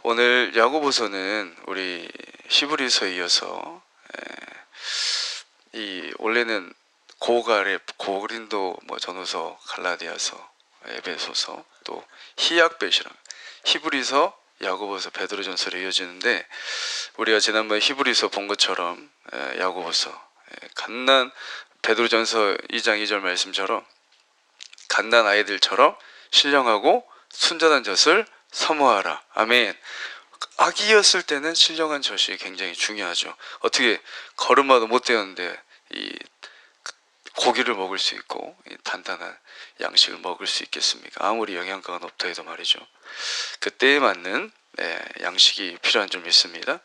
오늘 야고보서는 우리 히브리서에 이어서 이 원래는 고린도 전후서, 갈라디아서, 에베소서, 또 히약벳이랑 히브리서, 야고보서, 베드로전서로 이어지는데, 우리가 지난번에 히브리서 본 것처럼 야고보서, 베드로전서 2장 2절 말씀처럼 갓난 아이들처럼 신령하고 순전한 젖을 사모하라. 아멘. 아기였을 때는 신령한 젖이 굉장히 중요하죠. 어떻게 걸음마도 못 되었는데 이 고기를 먹을 수 있고 이 단단한 양식을 먹을 수 있겠습니까? 아무리 영양가가 높다 해도 말이죠. 그때에 맞는 양식이 필요한 줄 믿습니다.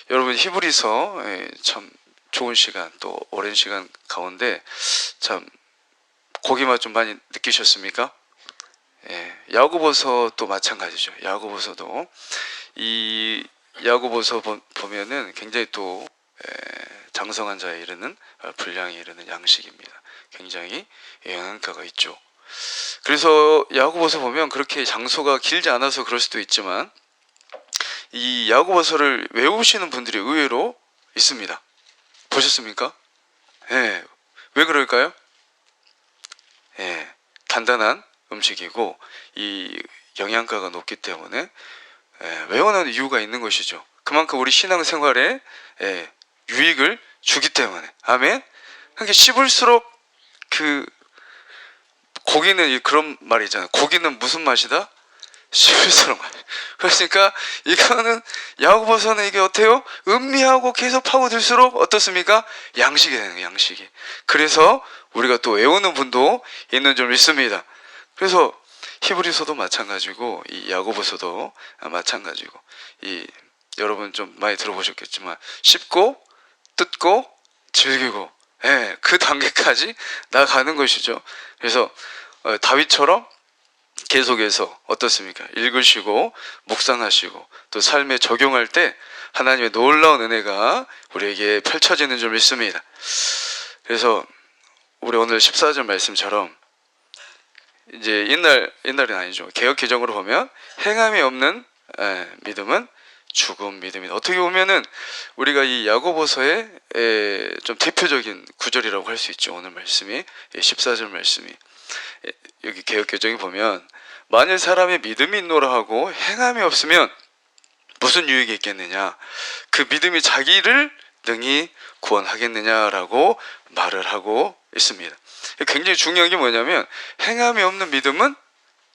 여러분, 히브리서 참 좋은 시간, 또 오랜 시간 가운데 참 고기 맛 좀 많이 느끼셨습니까? 야고보서도 마찬가지죠. 야고보서도 이 야고보서 보면은 굉장히 또 장성한 자에 이르는 분량에 이르는 양식입니다. 굉장히 영양가가 있죠. 그래서 야고보서 보면 그렇게 장소가 길지 않아서 그럴 수도 있지만 이 야고보서를 외우시는 분들이 의외로 있습니다. 보셨습니까? 왜 그럴까요? 단단한 음식이고 이 영양가가 높기 때문에 외워놓는 이유가 있는 것이죠. 그만큼 우리 신앙생활에 유익을 주기 때문에. 아멘. 그러니까 씹을수록 고기는 그런 말이잖아요. 고기는 무슨 맛이다? 씹을수록 맛. 그러니까 이거는 야고보서는 이게 어때요? 음미하고 계속 파고들수록 어떻습니까? 양식이 되는 거예요. 양식이. 그래서 우리가 또 외우는 분도 있는 줄 믿습니다. 그래서 히브리서도 마찬가지고 이 야고보서도 마찬가지고 여러분 좀 많이 들어보셨겠지만 씹고 뜯고 즐기고 그 단계까지 나가는 것이죠. 그래서 다윗처럼 계속해서 어떻습니까? 읽으시고 묵상하시고 또 삶에 적용할 때 하나님의 놀라운 은혜가 우리에게 펼쳐지는 줄 믿습니다. 그래서 우리 오늘 14절 말씀처럼 이제 옛날은 아니죠. 개역 개정으로 보면 행함이 없는 믿음은 죽음 믿음이다. 어떻게 보면은 우리가 이 야고보서의 좀 대표적인 구절이라고 할 수 있죠. 오늘 말씀이 14절 말씀이 여기 개역 개정에 보면 만일 사람의 믿음이 있노라 하고 행함이 없으면 무슨 유익이 있겠느냐? 그 믿음이 자기를 능히 구원하겠느냐라고 말을 하고 있습니다. 굉장히 중요한 게 뭐냐면 행함이 없는 믿음은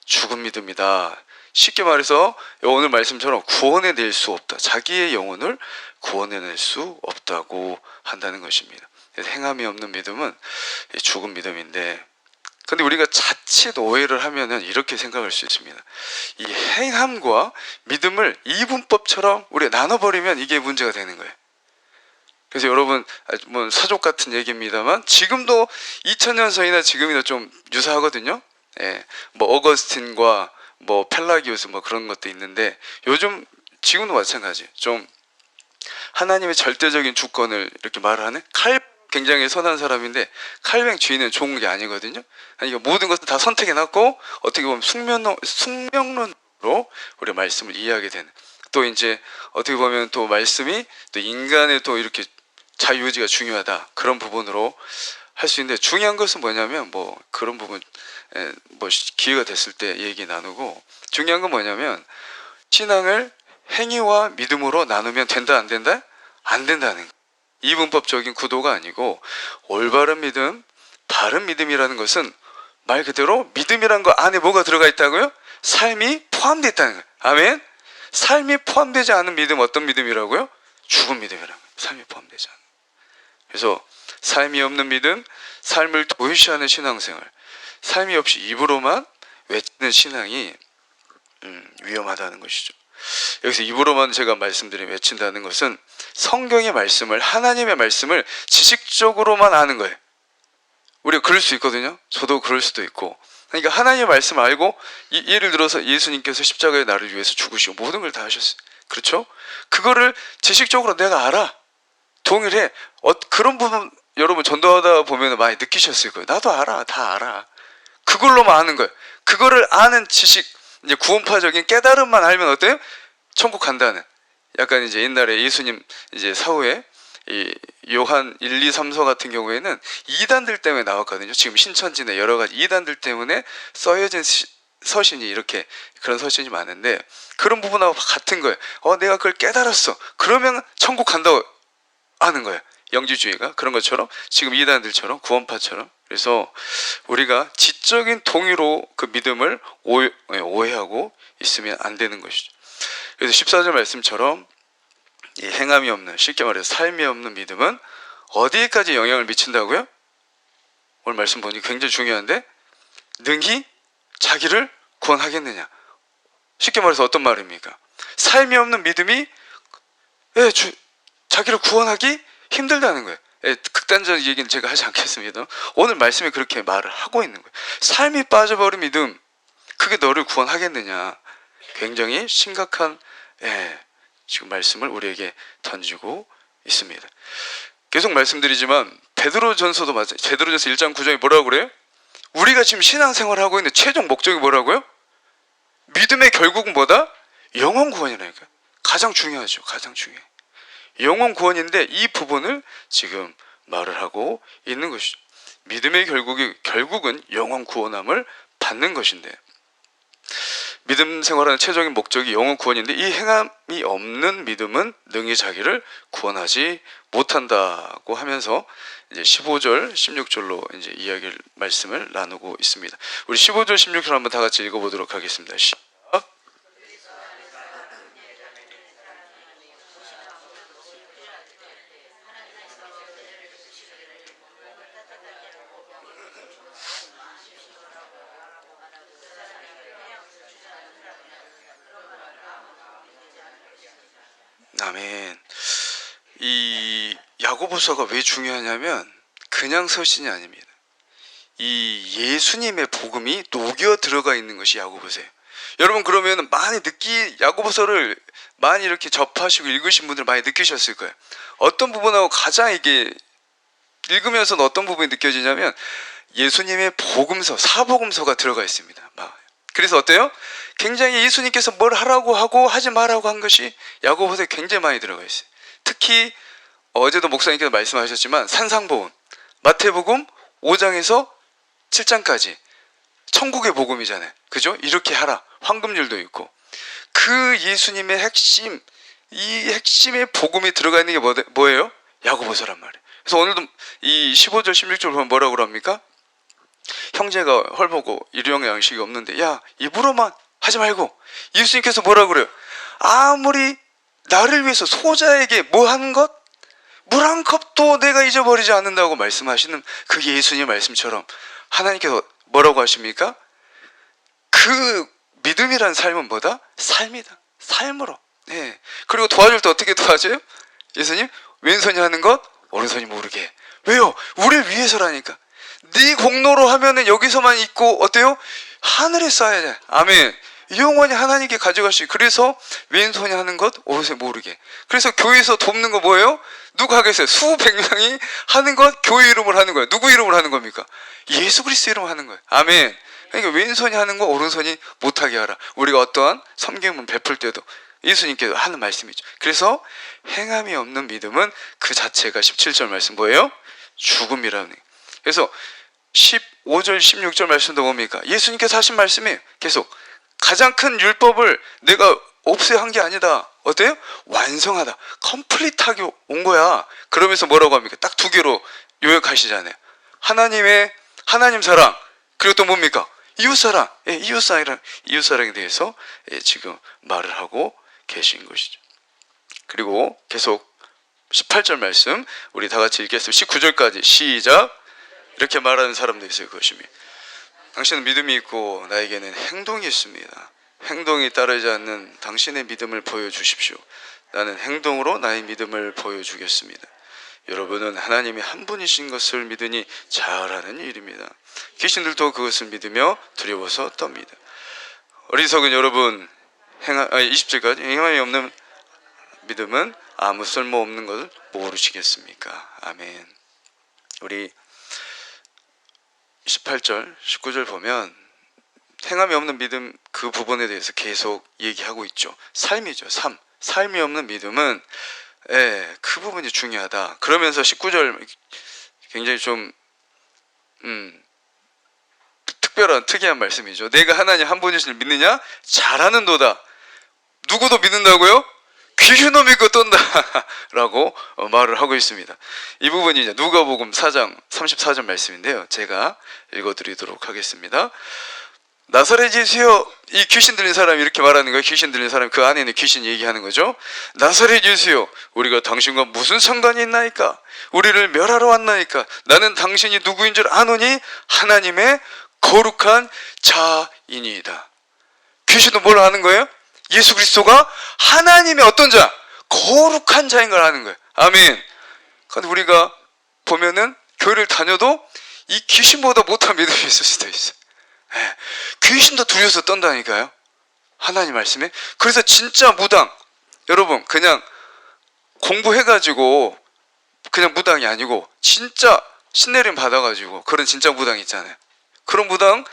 죽은 믿음이다. 쉽게 말해서 오늘 말씀처럼 구원해낼 수 없다. 자기의 영혼을 구원해낼 수 없다고 한다는 것입니다. 행함이 없는 믿음은 죽은 믿음인데, 근데 우리가 자칫 오해를 하면은 이렇게 생각할 수 있습니다. 이 행함과 믿음을 이분법처럼 우리가 나눠버리면 이게 문제가 되는 거예요. 그래서 여러분, 서족 같은 얘기입니다만 지금도 2000년서이나 지금이나 좀 유사하거든요. 어거스틴과 펠라기우스 그런 것도 있는데 지금도 마찬가지. 좀 하나님의 절대적인 주권을 이렇게 말을 하는 굉장히 선한 사람인데 칼뱅 주인은 좋은 게 아니거든요. 그러니까 모든 것을 다 선택해놨고 어떻게 보면 숙명론으로 우리 말씀을 이해하게 되는. 또 이제 어떻게 보면 또 말씀이 또 인간의 또 이렇게 자유의지가 중요하다, 그런 부분으로 할 수 있는데, 중요한 것은 뭐냐면 그런 부분 기회가 됐을 때 얘기 나누고, 중요한 건 뭐냐면 신앙을 행위와 믿음으로 나누면 된다 안 된다? 안 된다는 거. 이분법적인 구도가 아니고 올바른 믿음, 바른 믿음이라는 것은 말 그대로 믿음이란 거 안에 뭐가 들어가 있다고요? 삶이 포함되어 있다는 거예요. 아멘. 삶이 포함되지 않은 믿음, 어떤 믿음이라고요? 죽은 믿음이라는 거예요. 삶이 포함되지 않은. 그래서 삶이 없는 믿음, 삶을 도외시하는 신앙생활, 삶이 없이 입으로만 외치는 신앙이 위험하다는 것이죠. 여기서 입으로만 제가 말씀드린 외친다는 것은 성경의 말씀을, 하나님의 말씀을 지식적으로만 아는 거예요. 우리가 그럴 수 있거든요. 저도 그럴 수도 있고. 그러니까 하나님의 말씀을 알고, 예를 들어서 예수님께서 십자가에 나를 위해서 죽으시고 모든 걸 다 하셨어요. 그렇죠? 그거를 지식적으로 내가 알아. 동일해. 그런 부분 여러분 전도하다 보면 많이 느끼셨을 거예요. 나도 알아. 다 알아. 그걸로만 아는 거예요. 그거를 아는 지식, 이제 구원파적인 깨달음만 알면 어때요? 천국 간다는, 약간 이제 옛날에 예수님 이제 사후에 이 요한 1, 2, 3서 같은 경우에는 이단들 때문에 나왔거든요. 지금 신천지나 여러 가지 이단들 때문에 써여진 서신이 이렇게 그런 서신이 많은데 그런 부분하고 같은 거예요. 내가 그걸 깨달았어. 그러면 천국 간다고 하는 거예요. 영지주의가 그런 것처럼 지금 이단들처럼 구원파처럼. 그래서 우리가 지적인 동의로 그 믿음을 오해하고 있으면 안 되는 것이죠. 그래서 14절 말씀처럼 이 행함이 없는, 쉽게 말해서 삶이 없는 믿음은 어디에까지 영향을 미친다고요? 오늘 말씀 보니 굉장히 중요한데, 능히 자기를 구원하겠느냐. 쉽게 말해서 어떤 말입니까? 삶이 없는 믿음이 자기를 구원하기 힘들다는 거예요. 극단적인 얘기는 제가 하지 않겠습니다. 오늘 말씀에 그렇게 말을 하고 있는 거예요. 삶이 빠져버린 믿음, 그게 너를 구원하겠느냐. 굉장히 심각한 지금 말씀을 우리에게 던지고 있습니다. 계속 말씀드리지만 베드로전서도 맞아요. 베드로전서 1장 9절에 뭐라고 그래요? 우리가 지금 신앙생활을 하고 있는 최종 목적이 뭐라고요? 믿음의 결국은 뭐다? 영원 구원이라니까요. 가장 중요하죠. 가장 중요해. 영원 구원인데 이 부분을 지금 말을 하고 있는 것이죠. 믿음의 결국은 영원 구원함을 받는 것인데, 믿음 생활하는 최종의 목적이 영원 구원인데 이 행함이 없는 믿음은 능히 자기를 구원하지 못한다고 하면서 이제 15절, 16절로 이제 이야기를 말씀을 나누고 있습니다. 우리 15절, 16절 한번 다 같이 읽어보도록 하겠습니다. 시작. 아멘. 이 야고보서가 왜 중요하냐면 그냥 서신이 아닙니다. 이 예수님의 복음이 녹여 들어가 있는 것이 야고보서예요. 여러분 그러면 야고보서를 많이 이렇게 접하시고 읽으신 분들 많이 느끼셨을 거예요. 어떤 부분하고 가장 이게 읽으면서는 어떤 부분이 느껴지냐면 예수님의 복음서, 사복음서가 들어가 있습니다. 그래서 어때요? 굉장히 예수님께서 뭘 하라고 하고 하지 말라고 한 것이 야고보서에 굉장히 많이 들어가 있어요. 특히 어제도 목사님께서 말씀하셨지만 산상복음, 마태복음 5장에서 7장까지 천국의 복음이잖아요. 그죠? 이렇게 하라. 황금률도 있고. 그 예수님의 핵심, 이 핵심의 복음이 들어가 있는 게 뭐예요? 야고보서란 말이에요. 그래서 오늘도 이 15절 16절 보면 뭐라고 그럽니까? 형제가 헐보고 일용의 양식이 없는데 야 입으로만 하지 말고, 예수님께서 뭐라고 그래요? 아무리 나를 위해서 소자에게 뭐 하는 것? 물 한 컵도 내가 잊어버리지 않는다고 말씀하시는 그 예수님 말씀처럼 하나님께서 뭐라고 하십니까? 그 믿음이란 삶은 뭐다? 삶이다. 삶으로. 네. 그리고 도와줄 때 어떻게 도와줘요? 예수님 왼손이 하는 것 오른손이 모르게. 왜요? 우리를 위해서라니까. 네 공로로 하면은 여기서만 있고 어때요? 하늘에 쌓아야 돼. 아멘. 영원히 하나님께 가져가시고, 그래서 왼손이 하는 것 오른손이 모르게. 그래서 교회에서 돕는 거 뭐예요? 누가 하겠어요? 수백 명이 하는 것 교회 이름으로 하는 거예요. 누구 이름으로 하는 겁니까? 예수 그리스도 이름으로 하는 거예요. 아멘. 그러니까 왼손이 하는 거 오른손이 못하게 하라. 우리가 어떠한 섬김을 베풀 때도 예수님께서 하는 말씀이죠. 그래서 행함이 없는 믿음은 그 자체가 17절 말씀 뭐예요? 죽음이라는 거예요. 그래서 15절 16절 말씀도 뭡니까? 예수님께서 하신 말씀이에요. 계속 가장 큰 율법을 내가 없애야 한 게 아니다. 어때요? 완성하다. 컴플리트하게 온 거야. 그러면서 뭐라고 합니까? 딱 두 개로 요약하시잖아요. 하나님 사랑, 그리고 또 뭡니까? 이웃사랑. 이웃사랑에 대해서 지금 말을 하고 계신 것이죠. 그리고 계속 18절 말씀 우리 다 같이 읽겠습니다. 19절까지 시작. 이렇게 말하는 사람도 있어요. 그것입니다. 당신은 믿음이 있고 나에게는 행동이 있습니다. 행동이 따르지 않는 당신의 믿음을 보여주십시오. 나는 행동으로 나의 믿음을 보여주겠습니다. 여러분은 하나님이 한 분이신 것을 믿으니 잘하는 일입니다. 귀신들도 그것을 믿으며 두려워서 떱니다. 어리석은 여러분, 20절까지 행함이 없는 믿음은 아무 쓸모없는 것을 모르시겠습니까? 아멘. 우리 18절, 19절 보면 행함이 없는 믿음 그 부분에 대해서 계속 얘기하고 있죠. 삶이죠. 삶이 없는 믿음은 그 부분이 중요하다. 그러면서 19절 굉장히 좀 특별한 특이한 말씀이죠. 내가 하나님 한 분이신을 믿느냐? 잘하는도다. 누구도 믿는다고요? 귀신도 믿고 떤다 라고 말을 하고 있습니다. 이 부분이 이제 누가복음 4장 34절 말씀인데요. 제가 읽어드리도록 하겠습니다. 나사렛 예수여, 이 귀신 들린 사람이 이렇게 말하는 거예요. 귀신 들린 사람, 그 안에 있는 귀신 얘기하는 거죠. 나사렛 예수여, 우리가 당신과 무슨 상관이 있나이까? 우리를 멸하러 왔나이까? 나는 당신이 누구인 줄 아노니 하나님의 거룩한 자이니이다. 귀신도 뭘 하는 거예요? 예수 그리스도가 하나님의 어떤 자? 거룩한 자인 걸 아는 거예요. 아멘. 근데 우리가 보면은 교회를 다녀도 이 귀신보다 못한 믿음이 있을 수도 있어요. 귀신도 두려워서 떤다니까요. 하나님 말씀에. 그래서 진짜 무당, 여러분 그냥 공부해가지고 그냥 무당이 아니고 진짜 신내림 받아가지고 그런 진짜 무당 있잖아요. 그런 무당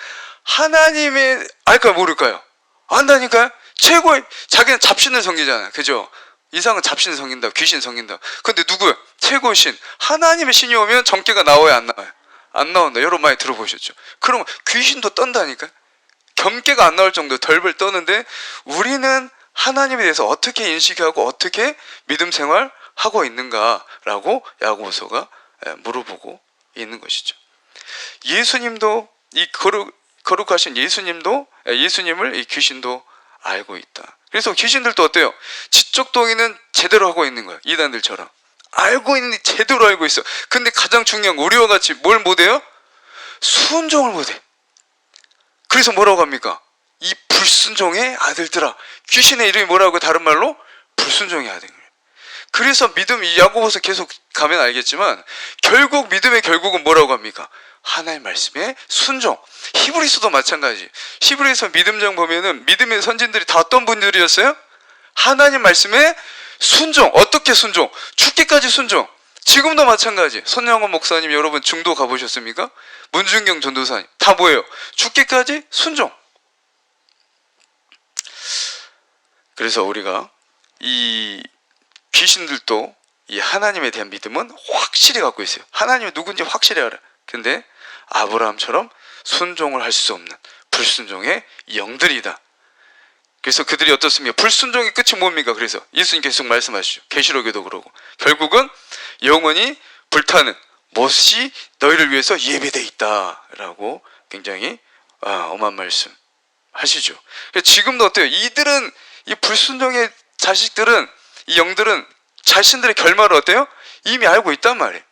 하나님의 알까요 모를까요? 안다니까요. 최고의 자기는 잡신을 섬기잖아요. 그죠? 이상은 잡신을 섬긴다, 귀신 섬긴다. 근데 누구요? 최고의 신, 하나님의 신이 오면 정죄가 나와요, 안 나와요? 안 나온다. 여러분 많이 들어보셨죠? 그러면 귀신도 떤다니까. 겸ቄ가 안 나올 정도 덜벌 떠는데 우리는 하나님에 대해서 어떻게 인식하고 어떻게 믿음 생활 하고 있는가라고 야고보서가 물어보고 있는 것이죠. 예수님도 이 거룩하신 예수님을 이 귀신도 알고 있다. 그래서 귀신들도 어때요? 지적 동의는 제대로 하고 있는 거예요. 이단들처럼 알고 있는데 제대로 알고 있어. 근데 가장 중요한 거 우리와 같이 뭘 못해요? 순종을 못해. 그래서 뭐라고 합니까? 이 불순종의 아들들아. 귀신의 이름이 뭐라고 다른 말로? 불순종의 아들. 그래서 믿음, 이 야고보서 계속 가면 알겠지만 결국 믿음의 결국은 뭐라고 합니까? 하나님의 말씀에 순종. 히브리서도 마찬가지. 히브리서 믿음장 보면은 믿음의 선진들이 다 어떤 분들이었어요? 하나님 말씀에 순종. 어떻게 순종? 죽기까지 순종. 지금도 마찬가지. 손영원 목사님 여러분 중도 가보셨습니까? 문준경 전도사님 다 뭐예요? 죽기까지 순종. 그래서 우리가 이 귀신들도 이 하나님에 대한 믿음은 확실히 갖고 있어요. 하나님이 누군지 확실히 알아. 근데 아브라함처럼 순종을 할 수 없는 불순종의 영들이다. 그래서 그들이 어떻습니까? 불순종의 끝이 뭡니까? 그래서 예수님 계속 말씀하시죠. 계시록에도 그러고 결국은 영원히 불타는 못이 너희를 위해서 예비되어 있다 라고 굉장히 엄한 말씀 하시죠. 지금도 어때요? 이들은 이 불순종의 자식들은 이 영들은 자신들의 결말을 어때요? 이미 알고 있단 말이에요.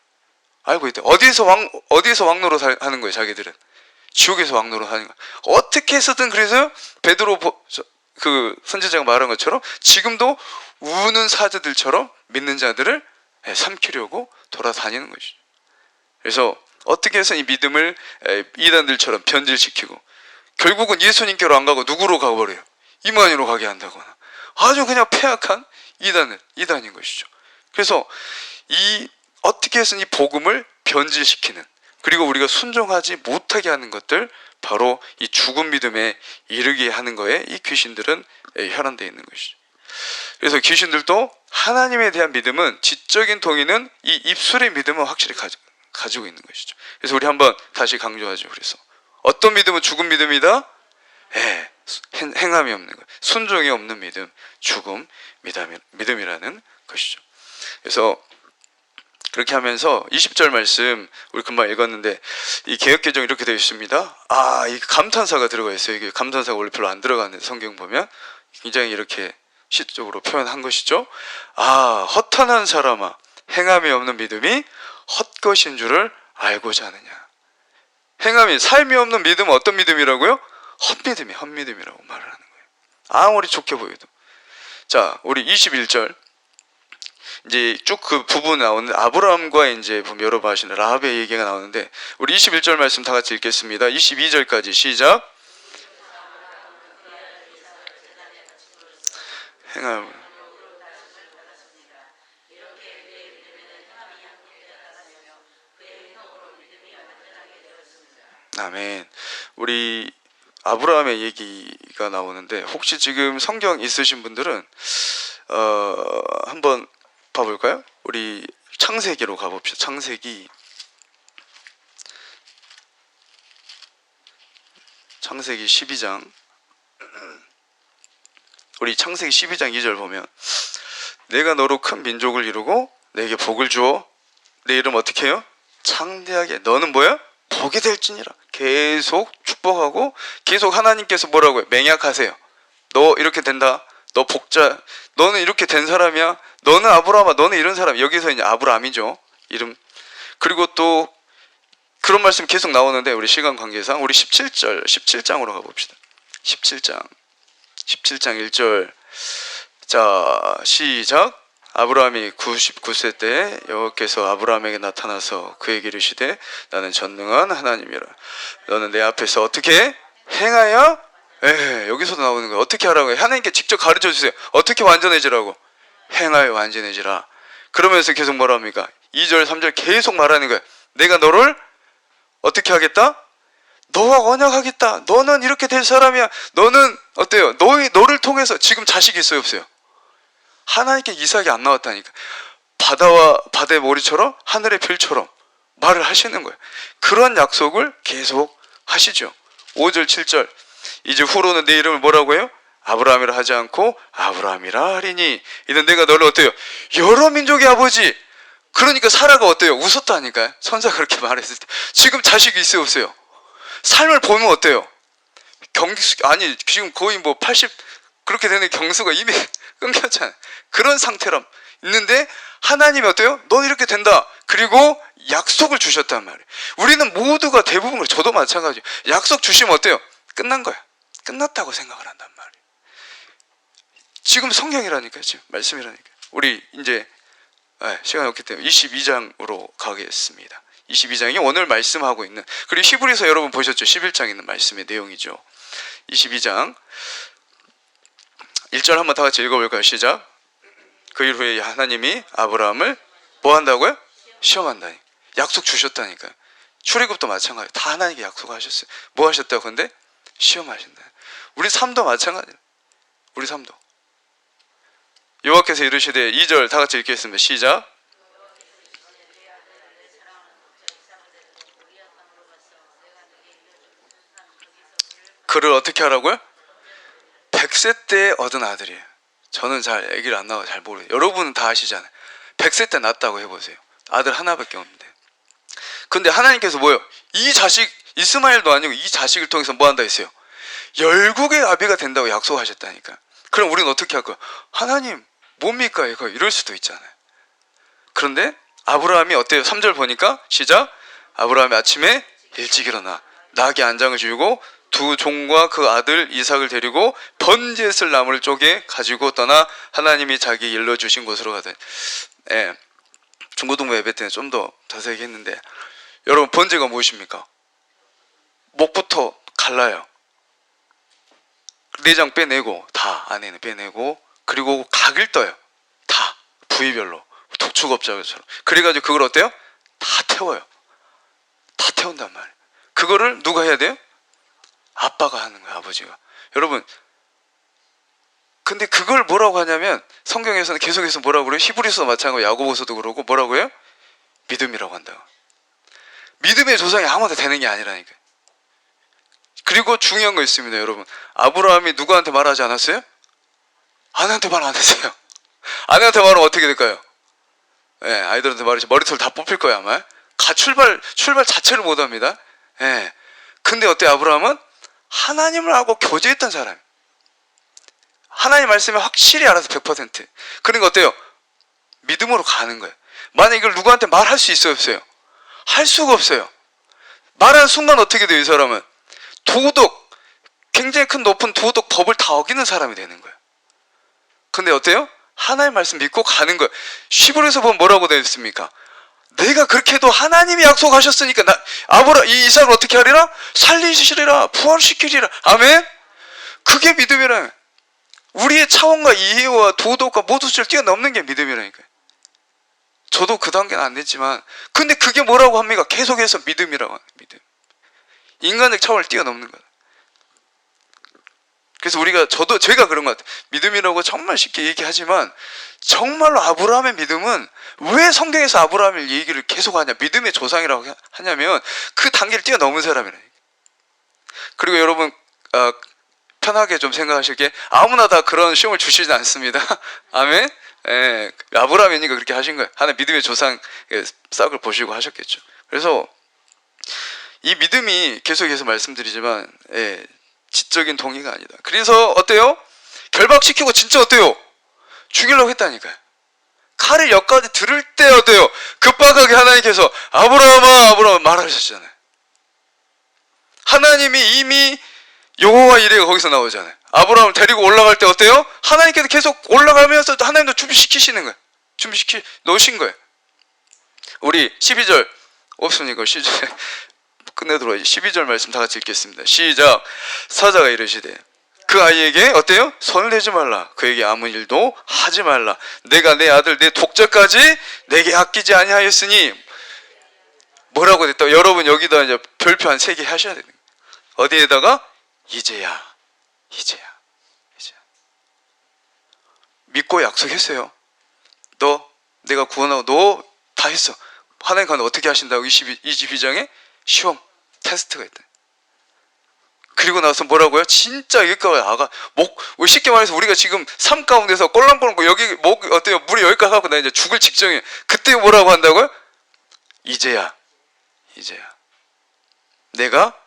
알고 있대. 어디에서 왕노로 하는 거예요? 자기들은 지옥에서 왕노로 하는 거예요. 어떻게 해서든. 그래서 베드로 그 선지자가 말한 것처럼 지금도 우는 사자들처럼 믿는 자들을 삼키려고 돌아다니는 것이죠. 그래서 어떻게 해서 이 믿음을 이단들처럼 변질시키고 결국은 예수님께로 안 가고 누구로 가버려요? 이만희로 가게 한다거나 아주 그냥 폐악한 이단인 것이죠. 그래서 이 어떻게 해서 이 복음을 변질시키는, 그리고 우리가 순종하지 못하게 하는 것들, 바로 이 죽은 믿음에 이르게 하는 거에 이 귀신들은 혈안되어 있는 것이죠. 그래서 귀신들도 하나님에 대한 믿음은, 지적인 동의는 이 입술의 믿음은 확실히 가지고 있는 것이죠. 그래서 우리 한번 다시 강조하죠. 그래서 어떤 믿음은 죽은 믿음이다? 행함이 없는 것, 순종이 없는 믿음, 죽음 믿음이라는 것이죠. 그래서 그렇게 하면서 20절 말씀 우리 금방 읽었는데, 이 개역개정 이렇게 되어 있습니다. 이 감탄사가 들어가 있어요. 이게 감탄사가 원래 별로 안 들어가는데 성경 보면 굉장히 이렇게 시적으로 표현한 것이죠. 허탄한 사람아, 행함이 없는 믿음이 헛것인 줄을 알고자 하느냐. 행함이, 삶이 없는 믿음은 어떤 믿음이라고요? 헛믿음이라고 말을 하는 거예요. 아무리 좋게 보여도. 자, 우리 21절 이제 쭉 그 부분 나오는데, 아브라함과 이제 보면 여러 번 하시는 라합의 얘기가 나오는데, 우리 21절 말씀 다 같이 읽겠습니다. 22절까지 시작. 행함. 아멘. 우리 아브라함의 얘기가 나오는데, 혹시 지금 성경 있으신 분들은 한번 봐볼까요? 우리 창세기로 가봅시다. 창세기 12장. 우리 창세기 12장 2절 보면, 내가 너로 큰 민족을 이루고 내게 복을 주어 내 이름 어떻게 해요? 창대하게, 너는 뭐야? 복이 될지니라. 계속 축복하고, 계속 하나님께서 뭐라고요? 맹약하세요. 너 이렇게 된다. 너 복자. 너는 이렇게 된 사람이야. 너는 아브라함아. 너는 이런 사람. 여기서 이제 아브라함이죠, 이름. 그리고 또 그런 말씀 계속 나오는데, 우리 시간 관계상 우리 17장으로 가봅시다. 17장 1절. 자, 시작. 아브라함이 99세 때 여호와께서 아브라함에게 나타나서 그에게 이르시되, 나는 전능한 하나님이라. 너는 내 앞에서 어떻게 행하여? 여기서도 나오는 거예요. 어떻게 하라고 해요? 하나님께 직접 가르쳐 주세요. 어떻게 완전해지라고? 행하여 완전해지라. 그러면서 계속 뭐라 합니까? 2절 3절 계속 말하는 거예요. 내가 너를 어떻게 하겠다? 너와 언약하겠다. 너는 이렇게 될 사람이야. 너는 어때요? 너를 통해서. 지금 자식이 있어요, 없어요? 하나님께 이삭이 안 나왔다니까. 바다와 바다의 머리처럼 하늘의 별처럼 말을 하시는 거예요. 그런 약속을 계속 하시죠. 5절 7절. 이제 후로는 내 이름을 뭐라고 해요? 아브라함이라 하지 않고 아브라함이라 하리니, 이는 내가 너를 어때요? 여러 민족의 아버지. 그러니까 사라가 어때요? 웃었다니까요. 선사가 그렇게 말했을 때. 지금 자식이 있어요, 없어요? 삶을 보면 어때요? 아니 지금 거의 뭐 80 그렇게 되는 경수가 이미 끊겼잖아요. 그런 상태로 있는데, 하나님이 어때요? 넌 이렇게 된다. 그리고 약속을 주셨단 말이에요. 우리는 모두가 대부분, 저도 마찬가지예요. 약속 주시면 어때요? 끝난 거야. 끝났다고 생각을 한단 말이에요. 지금 성경이라니까요. 지금 말씀이라니까요. 우리 이제 시간이 없기 때문에 22장으로 가겠습니다. 22장이 오늘 말씀하고 있는, 그리고 히브리서 여러분 보셨죠? 11장에 있는 말씀의 내용이죠. 22장 1절 한번 다 같이 읽어볼까요? 시작. 그 이후에 하나님이 아브라함을 뭐 한다고요? 시험한다니. 약속 주셨다니까요. 출애굽도 마찬가지예요. 다 하나님께 약속하셨어요. 뭐 하셨다고? 근데 시험하신다. 우리 삶도 마찬가지예요. 우리 삶도. 여호와께서 이르시되, 2절 다 같이 읽겠습니다. 시작. 그를 어떻게 하라고요? 100세 때 얻은 아들이에요. 저는 잘 얘기를 안 나와서 잘 모르겠어요. 여러분은 다 아시잖아요. 100세 때 낳았다고 해보세요. 아들 하나밖에 없는데. 근데 하나님께서 뭐요? 이 자식, 이스마엘도 아니고 이 자식을 통해서 뭐 한다 했어요? 열국의 아비가 된다고 약속하셨다니까. 그럼 우리는 어떻게 할 거야? 하나님 뭡니까 이거? 이럴 수도 있잖아요. 그런데 아브라함이 어때요? 3절 보니까 시작. 아브라함이 아침에 일찍 일어나 나귀 안장을 지우고 두 종과 그 아들 이삭을 데리고 번제에 쓸 나무를 쪼개 가지고 떠나 하나님이 자기 일러주신 곳으로 가더니. 중고등부 예배 때는 좀 더 자세히 했는데, 여러분 번제가 무엇입니까? 목부터 갈라요. 내장 빼내고, 다 안에는 빼내고, 그리고 각을 떠요. 다 부위별로 독축업자처럼. 그래가지고 그걸 어때요? 다 태워요. 다 태운단 말이에요. 그거를 누가 해야 돼요? 아빠가 하는 거예요. 아버지가. 여러분, 근데 그걸 뭐라고 하냐면 성경에서는 계속해서 뭐라고 그래요? 히브리서도 마찬가지고 야고보서도 그러고 뭐라고 해요? 믿음이라고 한다고. 믿음의 조상이 아무나 되는 게 아니라니까요. 그리고 중요한 거 있습니다. 여러분, 아브라함이 누구한테 말하지 않았어요? 아내한테 말 안 했어요. 아내한테 말하면 어떻게 될까요? 아이들한테 말하지 머리털 다 뽑힐 거야 아마. 출발 자체를 못합니다. 근데 어때? 아브라함은 하나님을 하고 교제했던 사람. 하나님 말씀에 확실히 알아서 100%. 그러니까 어때요? 믿음으로 가는 거예요. 만약 이걸 누구한테 말할 수 있어요, 없어요? 할 수가 없어요. 말하는 순간 어떻게 돼요? 이 사람은 도덕, 굉장히 큰 높은 도덕 법을 다 어기는 사람이 되는 거예요. 근데 어때요? 하나님 말씀 믿고 가는 거예요. 히브리서 보면 뭐라고 되어 있습니까? 내가 그렇게 해도 하나님이 약속하셨으니까 이 이삭을 어떻게 하리라? 살리시리라, 부활시키리라. 아멘? 그게 믿음이라. 우리의 차원과 이해와 도덕과 모두 뛰어넘는 게 믿음이라니까요. 저도 그 단계는 안 됐지만, 근데 그게 뭐라고 합니까? 계속해서 믿음이라고 합니다. 믿음. 인간적 차원을 뛰어넘는 거예요. 그래서 제가 그런 것 같아요. 믿음이라고 정말 쉽게 얘기하지만 정말로 아브라함의 믿음은 왜 성경에서 아브라함의 얘기를 계속 하냐, 믿음의 조상이라고 하냐면 그 단계를 뛰어넘은 사람이라니까. 그리고 여러분 편하게 좀 생각하시기에 아무나 다 그런 시험을 주시지 않습니다. 아멘. 예, 아브라함이니까 그렇게 하신 거예요. 하나님 믿음의 조상 싹을 보시고 하셨겠죠. 그래서 이 믿음이 계속해서 말씀드리지만 지적인 동의가 아니다. 그래서 어때요? 결박시키고 진짜 어때요? 죽이려고 했다니까요. 칼을 엿까지 들을 때 어때요? 급박하게 하나님께서 아브라함아 말하셨잖아요. 하나님이 이미 여호와 이레가 거기서 나오잖아요. 아브라함을 데리고 올라갈 때 어때요? 하나님께서 계속 올라가면서 하나님도 준비시키시는 거예요. 놓으신 거예요. 우리 12절 없으니까 12절 끝내도록 12절 말씀 다 같이 읽겠습니다. 시작. 사자가 이르시되 그 아이에게 어때요? 손을 대지 말라. 그에게 아무 일도 하지 말라. 내가 내 아들 내 독자까지 내게 아끼지 아니하였으니 뭐라고 됐다? 여러분 여기다 이제 별표 한 3개 하셔야 되는 거예요. 어디에다가? 이제야. 믿고 약속했어요. 내가 구원하고 너 다 했어. 하나님 가운데 어떻게 하신다고 22장에 시험 테스트가 있다. 그리고 나서 뭐라고요? 진짜 여기까지 쉽게 말해서 우리가 지금 삶 가운데서 꼴랑꼴랑 여기 어때요? 물이 여기까지 하고 나 이제 죽을 직전이에요. 그때 뭐라고 한다고요? 이제야 내가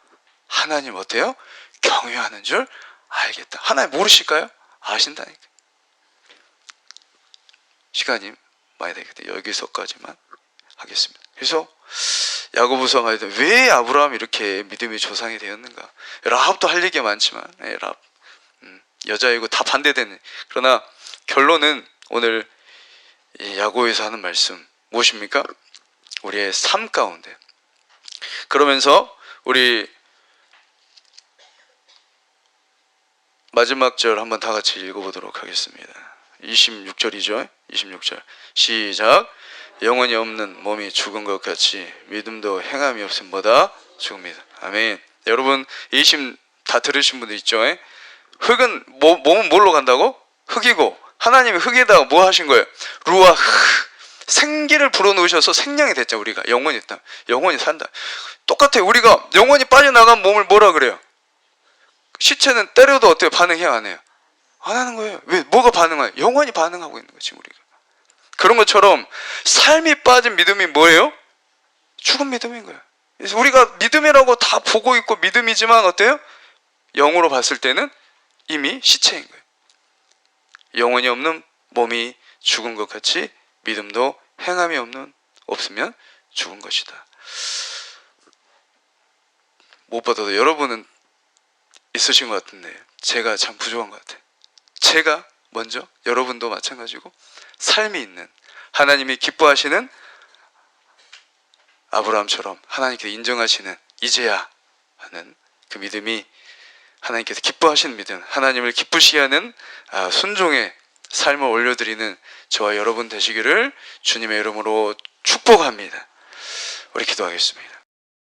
하나님 어때요? 경외하는 줄 알겠다. 하나님 모르실까요? 아신다니까. 시간이 많이 되겠다. 여기서까지만 하겠습니다. 그래서 야고보서 말이죠. 왜 아브라함이 이렇게 믿음의 조상이 되었는가? 라합도 할 얘기가 많지만 라합 여자이고 다 반대되는. 그러나 결론은 오늘 야고보에서 하는 말씀 무엇입니까? 우리의 삶 가운데. 그러면서 우리 마지막 절 한번 다 같이 읽어보도록 하겠습니다. 26절이죠. 26절 시작. 영혼이 없는 몸이 죽은 것 같이 믿음도 행함이 없음 뭐다? 죽습니다. 아멘. 여러분 20 다 들으신 분들 있죠? 흙은 몸은 뭘로 간다고? 흙이고 하나님이 흙에다가 뭐 하신 거예요? 루아 생기를 불어넣으셔서 생명이 됐죠. 우리가 영혼이 있다. 영혼이 산다. 똑같아요. 우리가 영혼이 빠져나간 몸을 뭐라 그래요? 시체는 때려도 어때요? 반응해요? 안 해요? 안 하는 거예요. 왜? 뭐가 반응해요? 영혼이 반응하고 있는 거지 우리가. 그런 것처럼 삶이 빠진 믿음이 뭐예요? 죽은 믿음인 거예요. 그래서 우리가 믿음이라고 다 보고 있고 믿음이지만 어때요? 영으로 봤을 때는 이미 시체인 거예요. 영혼이 없는 몸이 죽은 것 같이 믿음도 행함이 없으면 죽은 것이다. 무엇보다도 여러분은 있으신 것 같은데 제가 참 부족한 것 같아요. 제가 먼저 여러분도 마찬가지고 삶이 있는 하나님이 기뻐하시는 아브라함처럼 하나님께서 인정하시는 이제야 하는 그 믿음이 하나님께서 기뻐하시는 믿음, 하나님을 기쁘시게 하는 순종의 삶을 올려드리는 저와 여러분 되시기를 주님의 이름으로 축복합니다. 우리 기도하겠습니다.